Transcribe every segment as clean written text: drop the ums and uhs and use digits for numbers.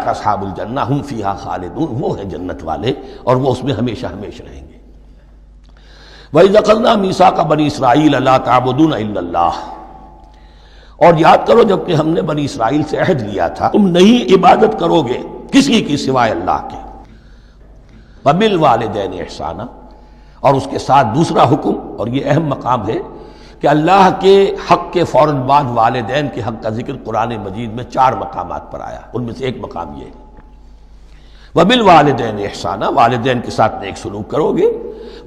اولئک اصحاب الجنہ ہم فیہا خالدون، وہ ہیں جنت والے اور وہ اس میں ہمیشہ ہمیشہ رہیں گے۔ وَإِذْ أَخَذْنَا مِيثَاقَ بَنِي إِسْرَائِيلَ لَا تَعْبُدُونَ إِلَّا اللَّهَ، اور یاد کرو جب کہ ہم نے بنی اسرائیل سے عہد لیا تھا تم نہیں عبادت کرو گے کسی کی سوائے اللہ کے۔ وَبِالْوَالِدَيْنِ إِحْسَانًا، اور اس کے ساتھ دوسرا حکم، اور یہ اہم مقام ہے کہ اللہ کے حق کے فوراً بعد والدین کے حق کا ذکر قرآن مجید میں 4 مقامات پر آیا، ان میں سے ایک مقام یہ ہے وَبِالْوَالِدَيْنِ إِحْسَانًا، والدین کے ساتھ نیک سلوک کرو گے،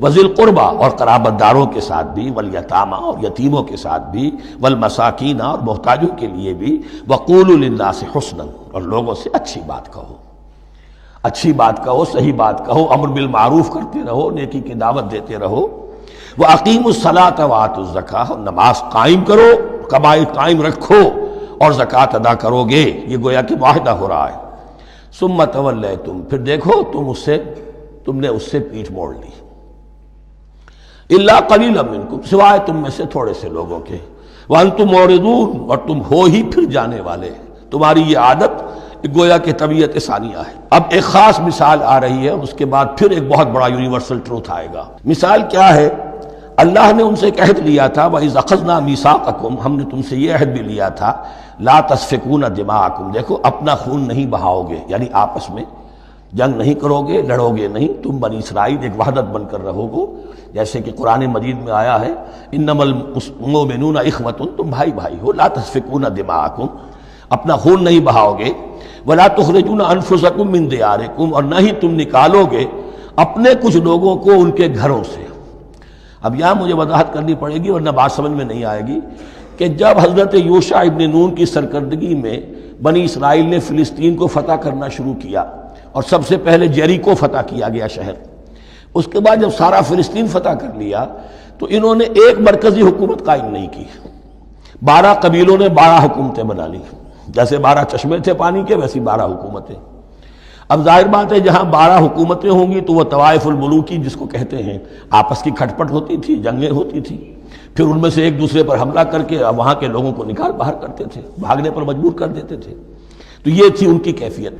وَذِي الْقُرْبَى، اور قرابت داروں کے ساتھ بھی، وَالْيَتَامَى، اور یتیموں کے ساتھ بھی، وَالْمَسَاكِينَ، اور محتاجوں کے لیے بھی، وَقُولُوا لِلنَّاسِ حُسْنًا، اور لوگوں سے اچھی بات کہو، اچھی بات کہو، صحیح بات کہو، امر بالمعروف کرتے رہو، نیکی کی دعوت دیتے رہو، وَأَقِيمُوا الصَّلَاةَ وَآتُوا الزَّكَاةَ، اور نماز قائم کرو، کمائی قائم رکھو اور زکوٰۃ ادا کرو گے، یہ گویا کہ معاہدہ ہو رہا ہے۔ ثُمَّ تَوَلَّيْتُمْ، پھر دیکھو تم نے اس سے پیٹھ موڑ لی، إِلَّا قَلِيلًا مِّنكُمْ، سوائے تم میں سے تھوڑے سے لوگوں کے، وَأَنْتُمْ مُعْرِضُونَ، اور تم ہو ہی پھر جانے والے، تمہاری یہ عادت گویا کہ طبیعت ثانیہ ہے۔ اب ایک خاص مثال آ رہی ہے اور اس کے بعد پھر ایک بہت بڑا یونیورسل ٹروتھ آئے گا۔ مثال کیا ہے؟ اللہ نے ان سے ایک عہد لیا تھا وَإِذْ أَخَذْنَا مِيثَاقَكُمْ، ہم نے تم سے یہ عہد بھی لیا تھا لَا تَسْفِكُونَ دِمَاءَكُمْ، دیکھو اپنا خون نہیں بہاؤ گے، یعنی آپس میں جنگ نہیں کرو گے، لڑو گے نہیں، تم بنی اسرائیل ایک وحدت بن کر رہو گے، جیسے کہ قرآن مجید میں آیا ہے إِنَّمَا الْمُؤْمِنُونَ إِخْوَةٌ، تم بھائی بھائی ہو، لَا تَسْفِكُونَ دِمَاءَكُمْ، اپنا خون نہیں بہاؤ گے، وَلَا تُخْرِجُونَ أَنفُسَكُم مِّن دِيَارِكُمْ، اور نہ ہی تم نکالو گے اپنے کچھ لوگوں کو ان کے گھروں سے۔ اب یہاں مجھے وضاحت کرنی پڑے گی ورنہ بات سمجھ میں نہیں آئے گی کہ جب حضرت یوشع ابن نون کی سرکردگی میں بنی اسرائیل نے فلسطین کو فتح کرنا شروع کیا اور سب سے پہلے جیریکو فتح کیا گیا شہر، اس کے بعد جب سارا فلسطین فتح کر لیا تو انہوں نے ایک مرکزی حکومت قائم نہیں کی، 12 قبیلوں نے 12 حکومتیں بنا لی، جیسے 12 چشمے تھے پانی کے ویسی 12 حکومتیں۔ اب ظاہر بات ہے جہاں 12 حکومتیں ہوں گی تو وہ طوائف الملوکی جس کو کہتے ہیں، آپس کی کھٹ پٹ ہوتی تھی، جنگیں ہوتی تھی، پھر ان میں سے ایک دوسرے پر حملہ کر کے وہاں کے لوگوں کو نکال باہر کرتے تھے، بھاگنے پر مجبور کر دیتے تھے، تو یہ تھی ان کی کیفیت۔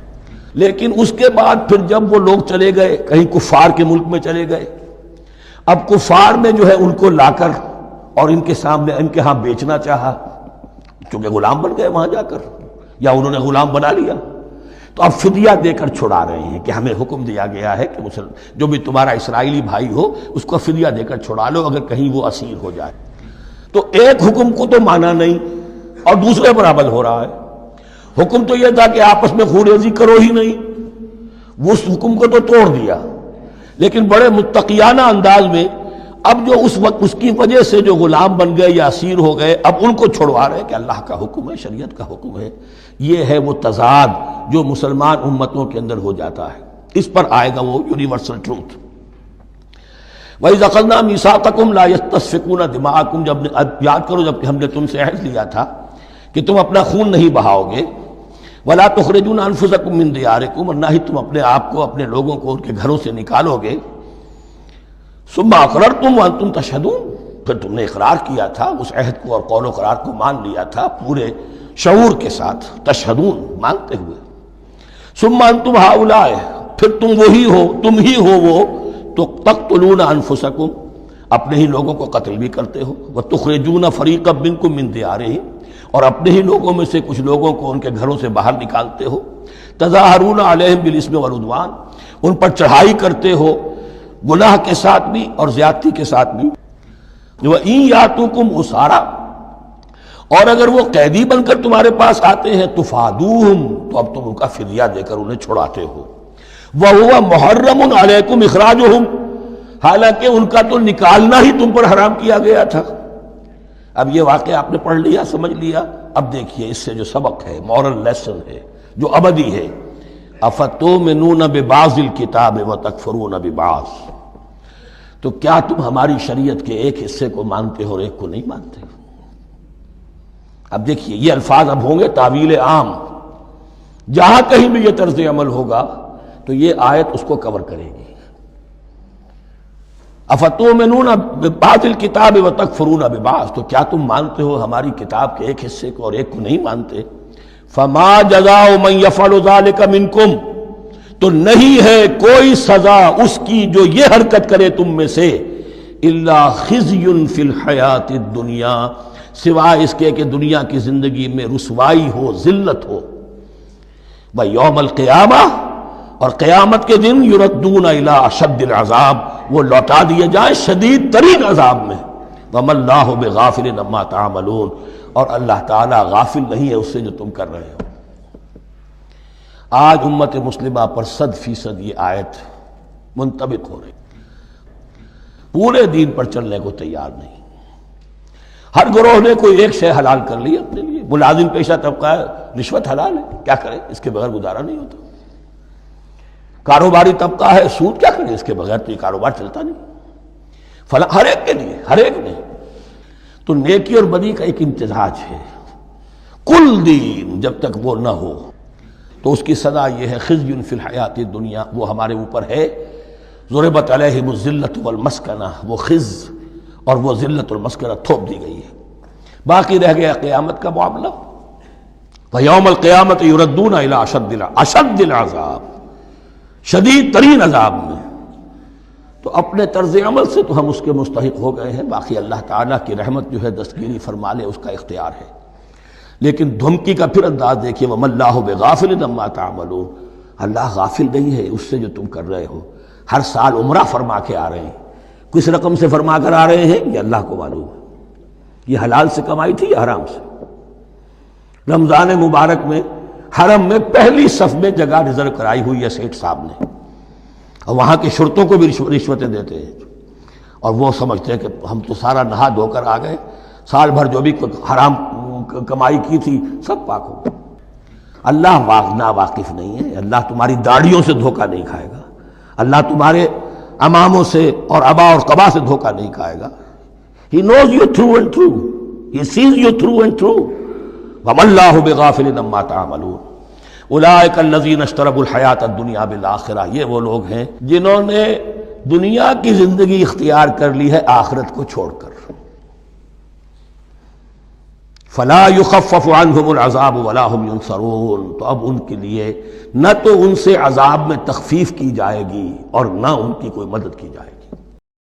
لیکن اس کے بعد پھر جب وہ لوگ چلے گئے کہیں کفار کے ملک میں چلے گئے، اب کفار نے جو ہے ان کو لا کر اور ان کے سامنے ان کے ہاں بیچنا چاہا، چونکہ غلام بن گئے وہاں جا کر، یا انہوں نے غلام بنا لیا، تو اب فدیہ دے کر چھڑا رہے ہیں کہ ہمیں حکم دیا گیا ہے کہ جو بھی تمہارا اسرائیلی بھائی ہو اس کو فدیہ دے کر چھڑا لو اگر کہیں وہ اسیر ہو جائے۔ تو ایک حکم کو تو مانا نہیں اور دوسرے پر عمل ہو رہا ہے۔ حکم تو یہ تھا کہ آپس میں خون ریزی کرو ہی نہیں، اس حکم کو تو توڑ دیا، لیکن بڑے متقیانہ انداز میں اب جو اس وقت اس کی وجہ سے جو غلام بن گئے یا اسیر ہو گئے اب ان کو چھڑوا رہے کہ اللہ کا حکم ہے، شریعت کا حکم ہے۔ یہ ہے وہ تضاد جو مسلمان امتوں کے اندر ہو جاتا ہے، اس پر آئے گا وہ یونیورسل ٹروتھ۔ وَإِذْ أَخَذْنَا مِيثَاقَكُمْ لَا يَسْتَسْفِكُونَ دِمَاءَكُمْ، جب یاد کرو جب کہ ہم نے تم سے عہد لیا تھا کہ تم اپنا خون نہیں بہاؤ گے، وَلَا تُخْرِجُونَ أَنفُسَكُم مِّن دِيَارِكُمْ، اور نہ ہی تم اپنے آپ کو اپنے لوگوں کو ان کے گھروں سے نکالو گے، ثُمَّ أَقْرَرْتُمْ وَأَنْتُمْ تَشْهَدُونَ، پھر تم نے اقرار کیا تھا اس عہد کو اور قول و قرار کو مان لیا تھا پورے شعور کے ساتھ، تشہدون مانتے ہوئے، ثم انتم ہؤلاء، پھر تم وہی ہو، تم ہی ہو وہ تو تقتلون انفسکم، اپنے ہی لوگوں کو قتل بھی کرتے ہو، وتخرجون فریقا منکم من دیارہم، اور اپنے ہی لوگوں میں سے کچھ لوگوں کو ان کے گھروں سے باہر نکالتے ہو، تظاہرون علیہم بالاسم والعدوان، ان پر چڑھائی کرتے ہو گناہ کے ساتھ بھی اور زیادتی کے ساتھ بھی، وَإِن یاتوکم اسارا، اور اگر وہ قیدی بن کر تمہارے پاس آتے ہیں تفادوہم، تو اب تم ان کا فدیہ دے کر انہیں چھڑاتے ہو، وَهُوَ مُحَرَّمٌ عَلَيْكُمْ إِخْرَاجُهُمْ، حالانکہ ان کا تو نکالنا ہی تم پر حرام کیا گیا تھا۔ اب یہ واقعہ آپ نے پڑھ لیا، سمجھ لیا، اب دیکھیے اس سے جو سبق ہے، مورل لیسن ہے جو ابدی ہے، أَفَتُؤْمِنُونَ بِبَعْضِ الْكِتَابِ وَتَكْفُرُونَ بِبَعْضٍ، تو کیا تم ہماری شریعت کے ایک حصے کو مانتے ہو اور ایک کو نہیں مانتے؟ اب دیکھیے یہ الفاظ اب ہوں گے تعویل عام، جہاں کہیں بھی یہ طرز عمل ہوگا تو یہ آیت اس کو کور کرے گی۔ افتؤمنون ببعض الکتاب وتکفرون ببعض، تو کیا تم مانتے ہو ہماری کتاب کے ایک حصے کو اور ایک کو نہیں مانتے؟ فما جزاء من یفعل ذلک منکم، تو نہیں ہے کوئی سزا اس کی جو یہ حرکت کرے تم میں سے، الا خزی فی الحیات الدنیا، سوائے اس کے کہ دنیا کی زندگی میں رسوائی ہو، ذلت ہو، ویوم القیامہ، اور قیامت کے دن یردون الی اشد العذاب، وہ لوٹا دیے جائیں شدید ترین عذاب میں، وما اللہ بغافل عما تعملون، اور اللہ تعالیٰ غافل نہیں ہے اس سے جو تم کر رہے ہو۔ آج امت مسلمہ پر 100% یہ آیت منطبق ہو رہی، پورے دین پر چلنے کو تیار نہیں۔ ہر گروہ نے کوئی ایک شے حلال کر لی اپنے لیے، ملازم پیشہ طبقہ ہے، رشوت حلال ہے، کیا کرے، اس کے بغیر گزارا نہیں ہوتا۔ کاروباری طبقہ ہے، سود، کیا کرے، اس کے بغیر تو یہ کاروبار چلتا نہیں۔ فلاں ہر ایک کے لیے، ہر ایک نے تو نیکی اور بدی کا ایک امتزاج ہے۔ کل دین جب تک وہ نہ ہو تو اس کی سزا یہ ہے خزی فی الحیات الدنیا، وہ ہمارے اوپر ہے، ضربت علیہم الذلۃ والمسکنہ، وہ خز اور وہ ذلت اور مسکنہ تھوپ دی گئی ہے۔ باقی رہ گیا قیامت کا معاملہ، وَيَوْمَ الْقِيَامَةِ يُرَدُّونَ إِلَىٰ أَشَدِّ الْعَذَابِ، شدید ترین عذاب میں۔ تو اپنے طرز عمل سے تو ہم اس کے مستحق ہو گئے ہیں، باقی اللہ تعالیٰ کی رحمت جو ہے دستگیری فرما لے، اس کا اختیار ہے۔ لیکن دھمکی کا پھر انداز دیکھیے، وَمَا اللَّهُ بِغَافِلٍ عَمَّا تَعْمَلُونَ، اللہ غافل نہیں ہے اس سے جو تم کر رہے ہو۔ ہر سال عمرہ فرما کے آ رہے ہیں، کس رقم سے فرما کر آ رہے ہیں یہ اللہ کو معلوم ہے، یہ حلال سے کمائی تھی یا حرام سے۔ رمضان مبارک میں حرم میں پہلی صف میں جگہ ریزرو کرائی ہوئی ہے سیٹھ صاحب نے، اور وہاں کے شرطوں کو بھی رشوتیں دیتے ہیں، اور وہ سمجھتے ہیں کہ ہم تو سارا نہا دھو کر آ گئے، سال بھر جو بھی حرام کمائی کی تھی سب پاک ہو گئی۔ اللہ نا واقف نہیں ہے، اللہ تمہاری داڑھیوں سے دھوکہ نہیں کھائے گا، اللہ تمہارے اماموں سے اور ابا اور قبا سے دھوکہ نہیں کھائے گا۔ He knows you through and through, He sees you through and through. وَمَا اللَّهُ بِغَافِلٍ عَمَّا تَعْمَلُونَ أُولَٰئِكَ الَّذِينَ اشْتَرَوُا الْحَيَاةَ الدُّنْيَا بِالْآخِرَةِ، یہ وہ لوگ ہیں جنہوں نے دنیا کی زندگی اختیار کر لی ہے آخرت کو چھوڑ کر۔ فَلَا يُخَفَّفُ عَنْهُمُ الْعَذَابُ وَلَا هُمْ يُنصَرُونَ، تو اب ان کے لیے نہ تو ان سے عذاب میں تخفیف کی جائے گی اور نہ ان کی کوئی مدد کی جائے گی۔